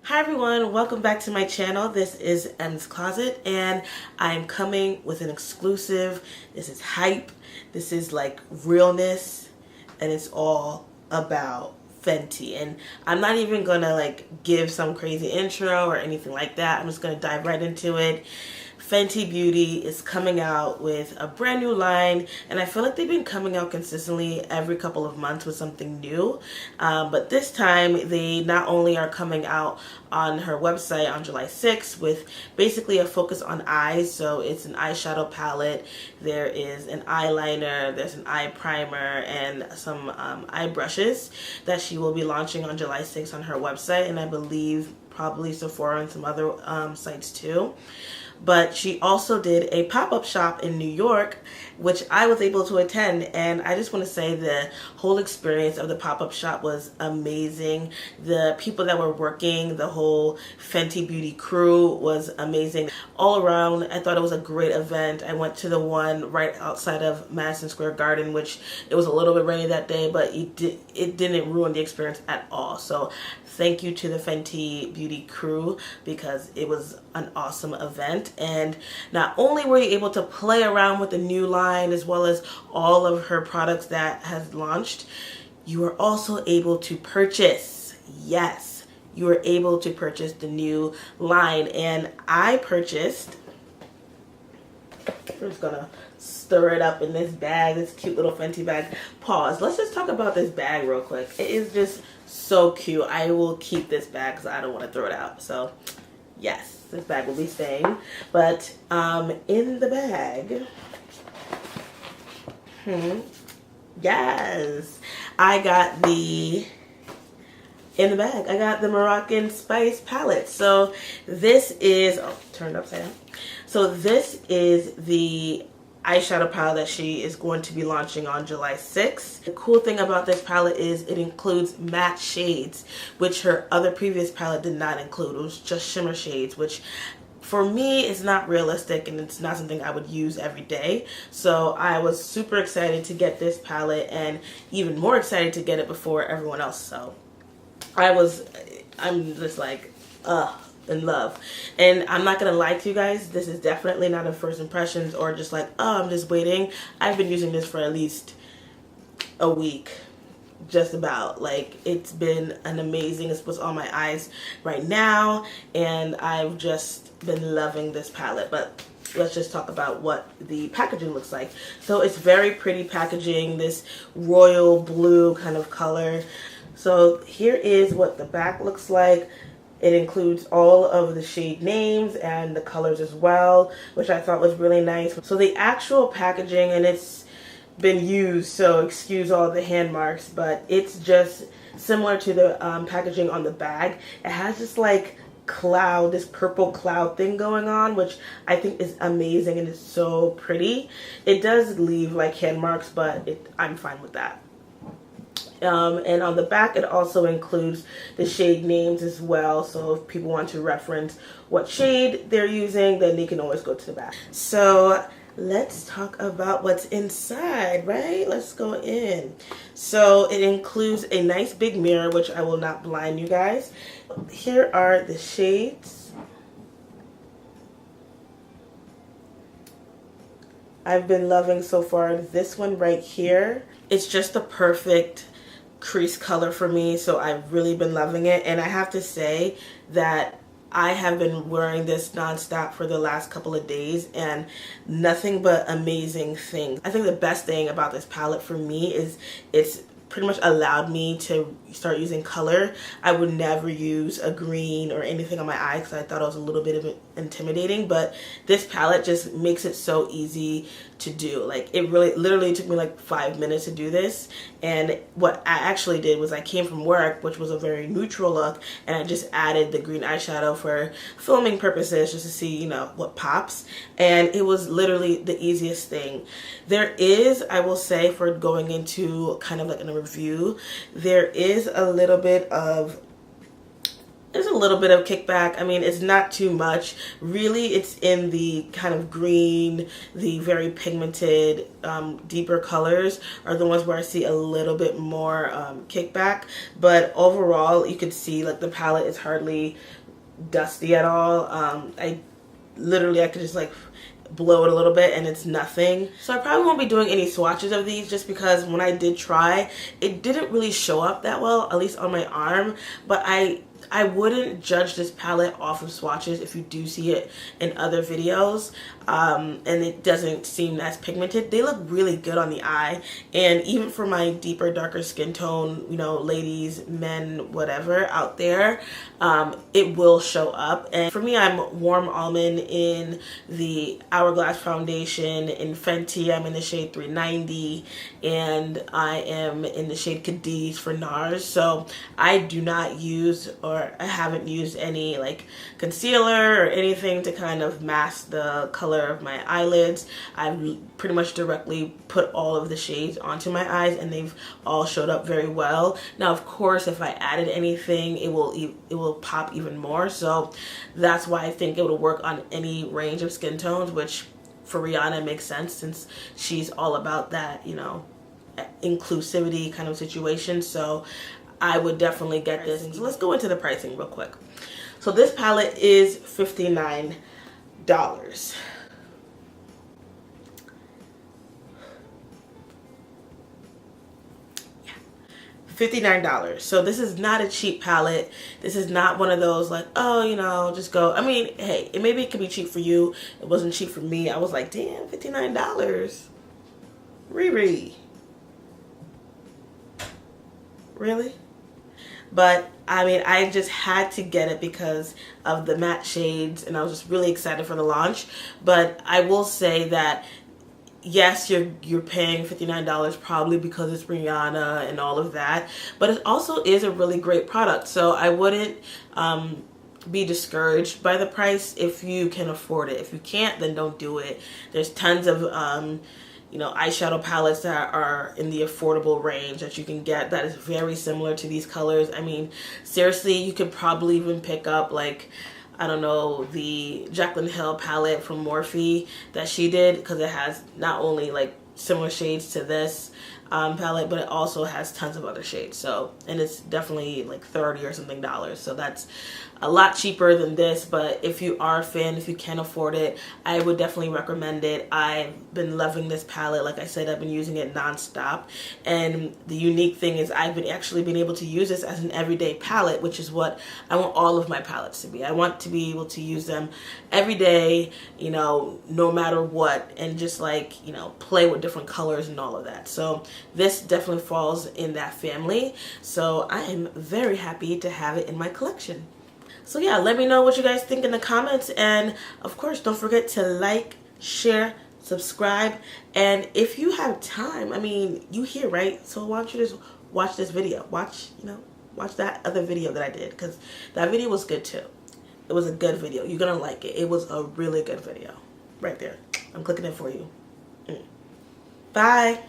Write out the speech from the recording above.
Hi everyone, welcome back to my channel. This is M's Closet and I'm coming with an exclusive. This is hype. This is like realness and it's all about Fenty. And I'm not even gonna like give some crazy intro or anything like that. I'm just gonna dive right into it. Fenty Beauty is coming out with a brand new line, and I feel like they've been coming out consistently every couple of months with something new. But this time, they not only are coming out on her website on July 6th with basically a focus on eyes. So it's an eyeshadow palette, there is an eyeliner, there's an eye primer, and some eye brushes that she will be launching on July 6th on her website, and I believe probably Sephora and some other sites too. But she also did a pop-up shop in New York, which I was able to attend, and I just want to say the whole experience of the pop-up shop was amazing. The people that were working, the whole Fenty Beauty crew was amazing. All around, I thought it was a great event. I went to the one right outside of Madison Square Garden, which it was a little bit rainy that day, but it didn't ruin the experience at all. So thank you to the Fenty Beauty crew because it was an awesome event. And not only were you able to play around with the new line as well as all of her products that has launched, you were also able to purchase. Yes, you were able to purchase the new line. And I purchased, I'm just gonna stir it up in this bag, this cute little Fenty bag. Pause. Let's just talk about this bag real quick. It is just so cute. I will keep this bag because I don't want to throw it out. So yes, this bag will be staying. But in the bag, yes, I got in the bag, I got the Moroccan Spice palette. So this is, oh, turned upside down. So this is the eyeshadow palette that she is going to be launching on July 6th. The cool thing about this palette is it includes matte shades, which her other previous palette did not include. It was just shimmer shades, which for me is not realistic and it's not something I would use every day. So I was super excited to get this palette and even more excited to get it before everyone else. So I'm just like, in love. And I'm not gonna lie to you guys, this is definitely not a first impressions or just like, oh, I'm just waiting. I've been using this for at least a week, just about. Like, it's been an amazing, it's what's on my eyes right now, and I've just been loving this palette. But let's just talk about what the packaging looks like. So it's very pretty packaging, this royal blue kind of color. So here is what the back looks like. It includes all of the shade names and the colors as well, which I thought was really nice. So the actual packaging, and it's been used, so excuse all the hand marks, but it's just similar to the packaging on the bag. It has this like cloud, this purple cloud thing going on, which I think is amazing and it's so pretty. It does leave like hand marks, but I'm fine with that. And on the back, it also includes the shade names as well. So if people want to reference what shade they're using, then they can always go to the back. So let's talk about what's inside, right? Let's go in. So it includes a nice big mirror, which I will not blind you guys. Here are the shades. I've been loving so far this one right here. It's just the perfect crease color for me, so I've really been loving it. And I have to say that I have been wearing this nonstop for the last couple of days and nothing but amazing things. I think the best thing about this palette for me is it's pretty much allowed me to start using color. I would never use a green or anything on my eye because I thought it was a little bit of intimidating, but this palette just makes it so easy to do. Like, it really literally took me like 5 minutes to do this. And what I actually did was I came from work, which was a very neutral look, and I just added the green eyeshadow for filming purposes just to see, you know, what pops. And it was literally the easiest thing. There is, I will say, for going into kind of like in a review, there's a little bit of little bit of kickback. I mean, it's not too much. Really, it's in the kind of green, the very pigmented, deeper colors are the ones where I see a little bit more kickback. But overall, you can see like the palette is hardly dusty at all. I could just like blow it a little bit and it's nothing. So I probably won't be doing any swatches of these just because when I did try, it didn't really show up that well, at least on my arm. But I wouldn't judge this palette off of swatches if you do see it in other videos, and it doesn't seem as pigmented. They look really good on the eye, and even for my deeper, darker skin tone, you know, ladies, men, whatever out there, it will show up. And for me, I'm Warm Almond in the Hourglass foundation. In Fenty, I'm in the shade 390, and I am in the shade Cadiz for NARS. So I do not use, or I haven't used any like concealer or anything to kind of mask the color of my eyelids. I've pretty much directly put all of the shades onto my eyes and they've all showed up very well. Now, of course, if I added anything, it will pop even more. So that's why I think it would work on any range of skin tones, which for Rihanna makes sense since she's all about that, you know, inclusivity kind of situation. So I would definitely get this. So let's go into the pricing real quick. So this palette is $59. Yeah, $59. So this is not a cheap palette. This is not one of those like, oh, you know, just go. I mean, hey, maybe it could be cheap for you. It wasn't cheap for me. I was like, damn, $59. Riri. Really? But I mean, I just had to get it because of the matte shades and I was just really excited for the launch. But I will say that yes, you're paying $59 probably because it's Rihanna and all of that, but it also is a really great product. So I wouldn't be discouraged by the price if you can afford it. If you can't, then don't do it. There's tons of you know, eyeshadow palettes that are in the affordable range that you can get that is very similar to these colors. I mean, seriously, you could probably even pick up like, I don't know, the Jaclyn Hill palette from Morphe that she did, because it has not only like similar shades to this palette, but it also has tons of other shades. So, and it's definitely like $30 or something. So that's a lot cheaper than this. But if you are a fan, if you can afford it, I would definitely recommend it. I've been loving this palette. Like I said, I've been using it nonstop. And the unique thing is I've actually been able to use this as an everyday palette, which is what I want all of my palettes to be. I want to be able to use them every day, you know, no matter what, and just like, you know, play with different colors and all of that. So this definitely falls in that family. So I am very happy to have it in my collection. So yeah, let me know what you guys think in the comments. And of course, don't forget to like, share, subscribe. And if you have time, I mean, you here, right? So why don't you just watch this video? Watch that other video that I did, because that video was good too. It was a good video. You're gonna like it. It was a really good video. Right there. I'm clicking it for you. Bye.